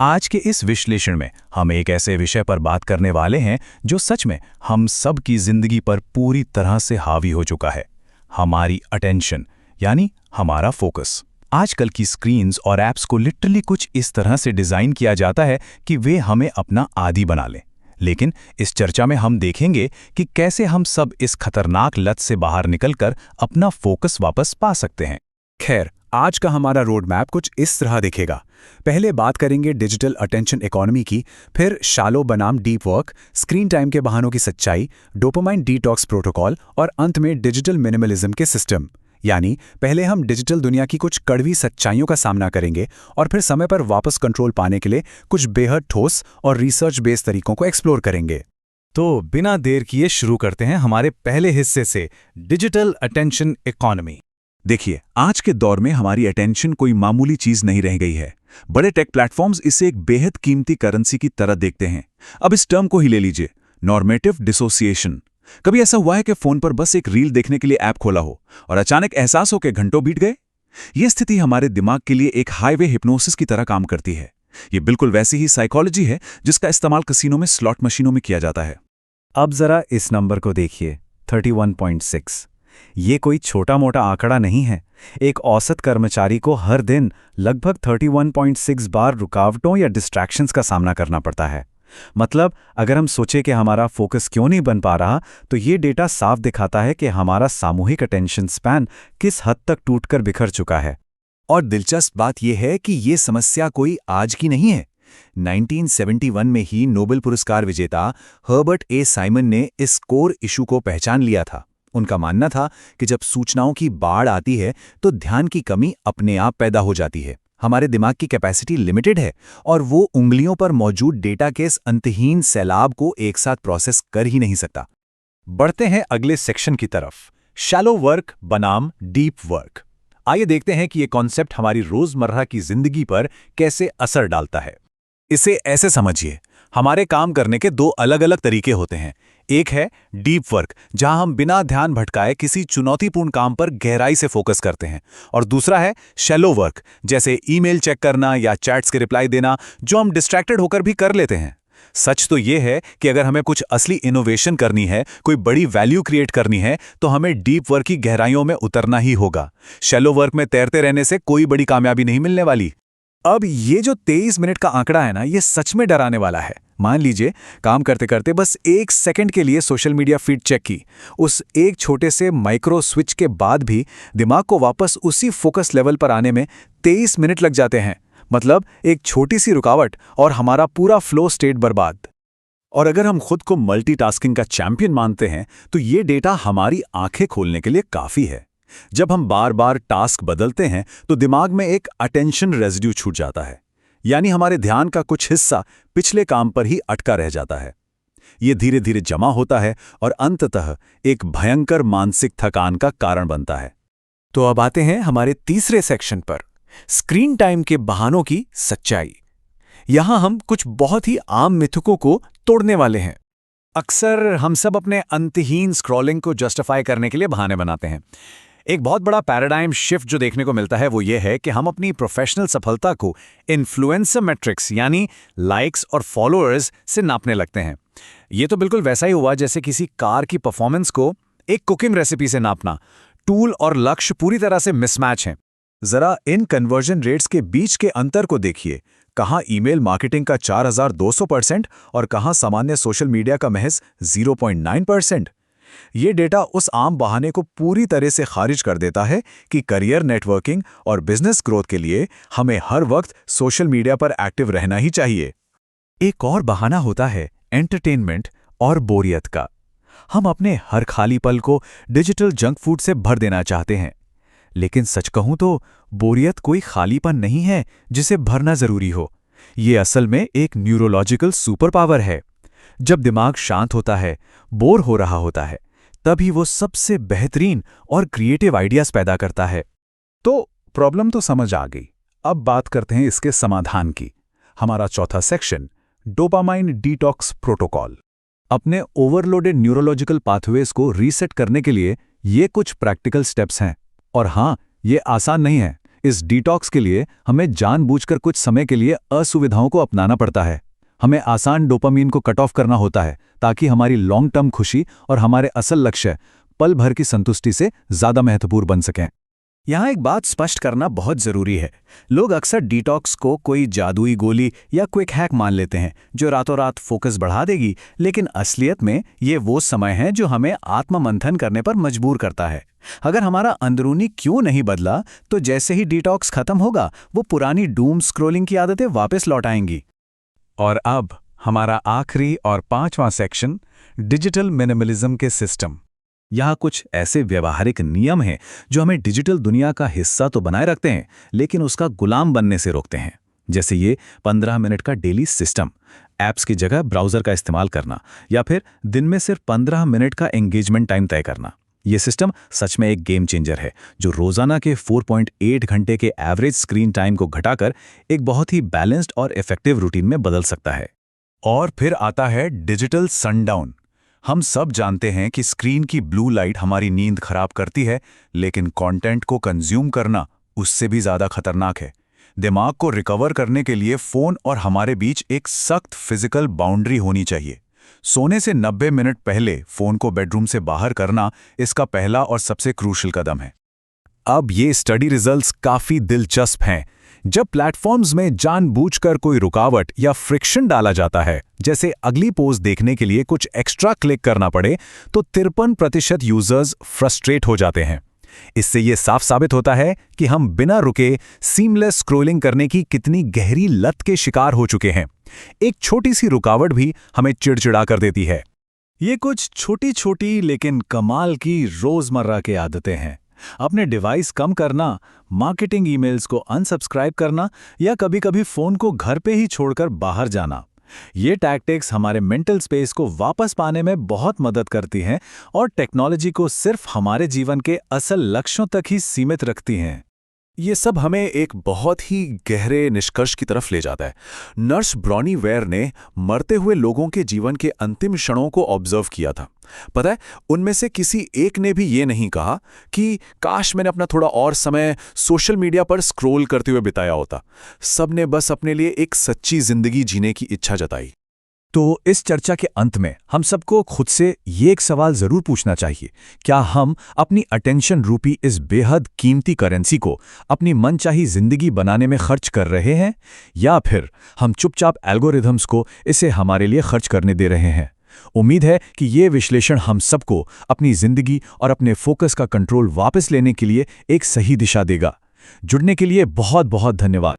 आज के इस विश्लेषण में हम एक ऐसे विषय पर बात करने वाले हैं जो सच में हम सब की जिंदगी पर पूरी तरह से हावी हो चुका है। हमारी अटेंशन, यानी हमारा फोकस। आजकल की स्क्रीन्स और ऐप्स को लिटरली कुछ इस तरह से डिजाइन किया जाता है कि वे हमें अपना आदी बना लें। लेकिन इस चर्चा में हम देखेंगे कि कैसे हम सब इस खतरनाक लत से बाहर निकलकर अपना फोकस वापस पा सकते हैं। खैर, आज का हमारा रोड मैप कुछ इस तरह दिखेगा। पहले बात करेंगे डिजिटल अटेंशन इकोनॉमी की, फिर शैलो बनाम डीप वर्क, स्क्रीन टाइम के बहानों की सच्चाई, डोपामाइन डिटॉक्स प्रोटोकॉल और अंत में डिजिटल मिनिमलिज्म के सिस्टम। यानी पहले हम डिजिटल दुनिया की कुछ कड़वी सच्चाइयों का सामना करेंगे और फिर समय पर वापस कंट्रोल पाने के लिए कुछ बेहद ठोस और रिसर्च बेस्ड तरीकों को एक्सप्लोर करेंगे। तो बिना देर किए शुरू करते हैं हमारे पहले हिस्से से, डिजिटल अटेंशन इकोनॉमी। देखिए, आज के दौर में हमारी अटेंशन कोई मामूली चीज नहीं रह गई है। बड़े टेक प्लेटफॉर्म्स इसे एक बेहद कीमती करेंसी की तरह देखते हैं। अब इस टर्म को ही ले लीजिए, नॉर्मेटिव डिसोसिएशन। कभी ऐसा हुआ है कि फोन पर बस एक रील देखने के लिए ऐप खोला हो और अचानक एहसास हो कि घंटों बीत गए? यह स्थिति हमारे दिमाग के लिए एक हाईवे हिप्नोसिस की तरह काम करती है। ये बिल्कुल वैसी ही साइकोलॉजी है जिसका इस्तेमाल कैसीनो में स्लॉट मशीनों में किया जाता है। अब जरा इस नंबर को देखिए, 31.6। ये कोई छोटा मोटा आंकड़ा नहीं है। एक औसत कर्मचारी को हर दिन लगभग 31.6 बार रुकावटों या डिस्ट्रैक्शंस का सामना करना पड़ता है। मतलब अगर हम सोचें कि हमारा फोकस क्यों नहीं बन पा रहा, तो ये डेटा साफ दिखाता है कि हमारा सामूहिक अटेंशन स्पैन किस हद तक टूटकर बिखर चुका है। और दिलचस्प बात यह है कि ये समस्या कोई आज की नहीं है। 1971 में ही नोबेल पुरस्कार विजेता हर्बर्ट ए साइमन ने इस कोर इशू को पहचान लिया था। उनका मानना था कि जब सूचनाओं की बाढ़ आती है तो ध्यान की कमी अपने आप पैदा हो जाती है। हमारे दिमाग की कैपेसिटी लिमिटेड है और वो उंगलियों पर मौजूद डेटा के इस अंतहीन सैलाब को एक साथ प्रोसेस कर ही नहीं सकता। बढ़ते हैं अगले सेक्शन की तरफ, शैलो वर्क बनाम डीप वर्क। आइए देखते हैं कि ये कॉन्सेप्ट हमारी रोजमर्रा की जिंदगी पर कैसे असर डालता है। इसे ऐसे समझिए, हमारे काम करने के दो अलग अलग तरीके होते हैं। एक है डीप वर्क, जहां हम बिना ध्यान भटकाए किसी चुनौतीपूर्ण काम पर गहराई से फोकस करते हैं, और दूसरा है शैलो वर्क, जैसे ईमेल चेक करना या चैट्स के रिप्लाई देना, जो हम डिस्ट्रैक्टेड होकर भी कर लेते हैं। सच तो यह है कि अगर हमें कुछ असली इनोवेशन करनी है, कोई बड़ी वैल्यू क्रिएट करनी है, तो हमें डीप वर्क की गहराइयों में उतरना ही होगा। शैलो वर्क में तैरते रहने से कोई बड़ी कामयाबी नहीं मिलने वाली। अब ये जो 23 मिनट का आंकड़ा है ना, ये सच में डराने वाला है। मान लीजिए काम करते करते बस 1 सेकंड के लिए सोशल मीडिया फीड चेक की। उस एक छोटे से माइक्रो स्विच के बाद भी दिमाग को वापस उसी फोकस लेवल पर आने में 23 मिनट लग जाते हैं। मतलब एक छोटी सी रुकावट और हमारा पूरा फ्लो स्टेट बर्बाद। और अगर हम खुद को मल्टीटास्किंग का चैंपियन मानते हैं, तो ये डेटा हमारी आंखें खोलने के लिए काफी है। जब हम बार बार टास्क बदलते हैं तो दिमाग में एक अटेंशन रेजिड्यू छूट जाता है, यानी हमारे ध्यान का कुछ हिस्सा पिछले काम पर ही अटका रह जाता है। ये धीरे धीरे जमा होता है और अंततः एक भयंकर मानसिक थकान का कारण बनता है। तो अब आते हैं हमारे तीसरे सेक्शन पर, स्क्रीन टाइम के बहानों की सच्चाई। यहां हम कुछ बहुत ही आम मिथकों को तोड़ने वाले हैं। अक्सर हम सब अपने अंतहीन स्क्रॉलिंग को जस्टिफाई करने के लिए बहाने बनाते हैं। एक बहुत बड़ा पैराडाइम शिफ्ट जो देखने को मिलता है वो ये है कि हम अपनी प्रोफेशनल सफलता को इन्फ्लुएंसर मैट्रिक्स, यानी लाइक्स और फॉलोअर्स से नापने लगते हैं। ये तो बिल्कुल वैसा ही हुआ जैसे किसी कार की परफॉर्मेंस को एक कुकिंग रेसिपी से नापना। टूल और लक्ष्य पूरी तरह से मिसमैच हैं। जरा इन कन्वर्जन रेट्स के बीच के अंतर को देखिए। कहाँ ईमेल मार्केटिंग का 4200% और कहाँ सामान्य सोशल मीडिया का महज 0.9%। ये डेटा उस आम बहाने को पूरी तरह से खारिज कर देता है कि करियर नेटवर्किंग और बिजनेस ग्रोथ के लिए हमें हर वक्त सोशल मीडिया पर एक्टिव रहना ही चाहिए। एक और बहाना होता है एंटरटेनमेंट और बोरियत का। हम अपने हर खाली पल को डिजिटल जंक फूड से भर देना चाहते हैं। लेकिन सच कहूं तो बोरियत कोई खालीपन नहीं है जिसे भरना जरूरी हो। ये असल में एक न्यूरोलॉजिकल सुपर पावर है। जब दिमाग शांत होता है, बोर हो रहा होता है, तभी वो सबसे बेहतरीन और क्रिएटिव आइडियाज पैदा करता है। तो प्रॉब्लम तो समझ आ गई। अब बात करते हैं इसके समाधान की। हमारा चौथा सेक्शन, डोपामाइन डिटॉक्स प्रोटोकॉल। अपने ओवरलोडेड न्यूरोलॉजिकल पाथवेज को रीसेट करने के लिए ये कुछ प्रैक्टिकल स्टेप्स हैं। और हाँ, ये आसान नहीं है। इस डिटॉक्स के लिए हमें जानबूझकर कुछ समय के लिए असुविधाओं को अपनाना पड़ता है। हमें आसान डोपामीन को कट ऑफ करना होता है ताकि हमारी लॉन्ग टर्म खुशी और हमारे असल लक्ष्य पल भर की संतुष्टि से ज़्यादा महत्वपूर्ण बन सकें। यहाँ एक बात स्पष्ट करना बहुत ज़रूरी है। लोग अक्सर डिटॉक्स को कोई जादुई गोली या क्विक हैक मान लेते हैं जो रातों रात फोकस बढ़ा देगी, लेकिन असलियत में ये वो समय है जो हमें आत्ममंथन करने पर मजबूर करता है। अगर हमारा अंदरूनी क्यों नहीं बदला, तो जैसे ही डिटॉक्स खत्म होगा वो पुरानी डूम स्क्रोलिंग की आदतें वापस लौट आएंगी। और अब हमारा आखिरी और 5वां सेक्शन, डिजिटल मिनिमलिज्म के सिस्टम। यहाँ कुछ ऐसे व्यवहारिक नियम हैं जो हमें डिजिटल दुनिया का हिस्सा तो बनाए रखते हैं, लेकिन उसका गुलाम बनने से रोकते हैं। जैसे ये 15 मिनट का डेली सिस्टम, ऐप्स की जगह ब्राउज़र का इस्तेमाल करना, या फिर दिन में सिर्फ 15 मिनट का एंगेजमेंट टाइम तय करना। ये सिस्टम सच में एक गेम चेंजर है जो रोज़ाना के 4.8 घंटे के एवरेज स्क्रीन टाइम को घटाकर एक बहुत ही बैलेंस्ड और इफेक्टिव रूटीन में बदल सकता है। और फिर आता है डिजिटल सनडाउन। हम सब जानते हैं कि स्क्रीन की ब्लू लाइट हमारी नींद खराब करती है, लेकिन कंटेंट को कंज्यूम करना उससे भी ज़्यादा खतरनाक है। दिमाग को रिकवर करने के लिए फ़ोन और हमारे बीच एक सख्त फिजिकल बाउंड्री होनी चाहिए। सोने से 90 मिनट पहले फ़ोन को बेडरूम से बाहर करना इसका पहला और सबसे क्रूशियल कदम है। अब ये स्टडी रिजल्ट्स काफ़ी दिलचस्प हैं। जब प्लेटफॉर्म्स में जानबूझकर कोई रुकावट या फ्रिक्शन डाला जाता है, जैसे अगली पोस्ट देखने के लिए कुछ एक्स्ट्रा क्लिक करना पड़े, तो 53% यूजर्स फ्रस्ट्रेट हो जाते हैं। इससे ये साफ साबित होता है कि हम बिना रुके सीमलेस स्क्रॉलिंग करने की कितनी गहरी लत के शिकार हो चुके हैं। एक छोटी सी रुकावट भी हमें चिड़चिड़ा कर देती है। ये कुछ छोटी छोटी लेकिन कमाल की रोज़मर्रा की आदतें हैं। अपने डिवाइस कम करना, मार्केटिंग ईमेल्स को अनसब्सक्राइब करना, या कभी-कभी फ़ोन को घर पे ही छोड़कर बाहर जाना। ये टैक्टिक्स हमारे मेंटल स्पेस को वापस पाने में बहुत मदद करती हैं और टेक्नोलॉजी को सिर्फ हमारे जीवन के असल लक्ष्यों तक ही सीमित रखती हैं। ये सब हमें एक बहुत ही गहरे निष्कर्ष की तरफ ले जाता है। नर्स ब्रॉनी वेयर ने मरते हुए लोगों के जीवन के अंतिम क्षणों को ऑब्जर्व किया था। पता है, उनमें से किसी एक ने भी ये नहीं कहा कि काश मैंने अपना थोड़ा और समय सोशल मीडिया पर स्क्रॉल करते हुए बिताया होता। सब ने बस अपने लिए एक सच्ची जिंदगी जीने की इच्छा जताई। तो इस चर्चा के अंत में हम सबको खुद से ये एक सवाल जरूर पूछना चाहिए, क्या हम अपनी अटेंशन रूपी इस बेहद कीमती करेंसी को अपनी मनचाही जिंदगी बनाने में खर्च कर रहे हैं, या फिर हम चुपचाप एल्गोरिथम्स को इसे हमारे लिए खर्च करने दे रहे हैं? उम्मीद है कि ये विश्लेषण हम सबको अपनी जिंदगी और अपने फोकस का कंट्रोल वापस लेने के लिए एक सही दिशा देगा। जुड़ने के लिए बहुत बहुत धन्यवाद।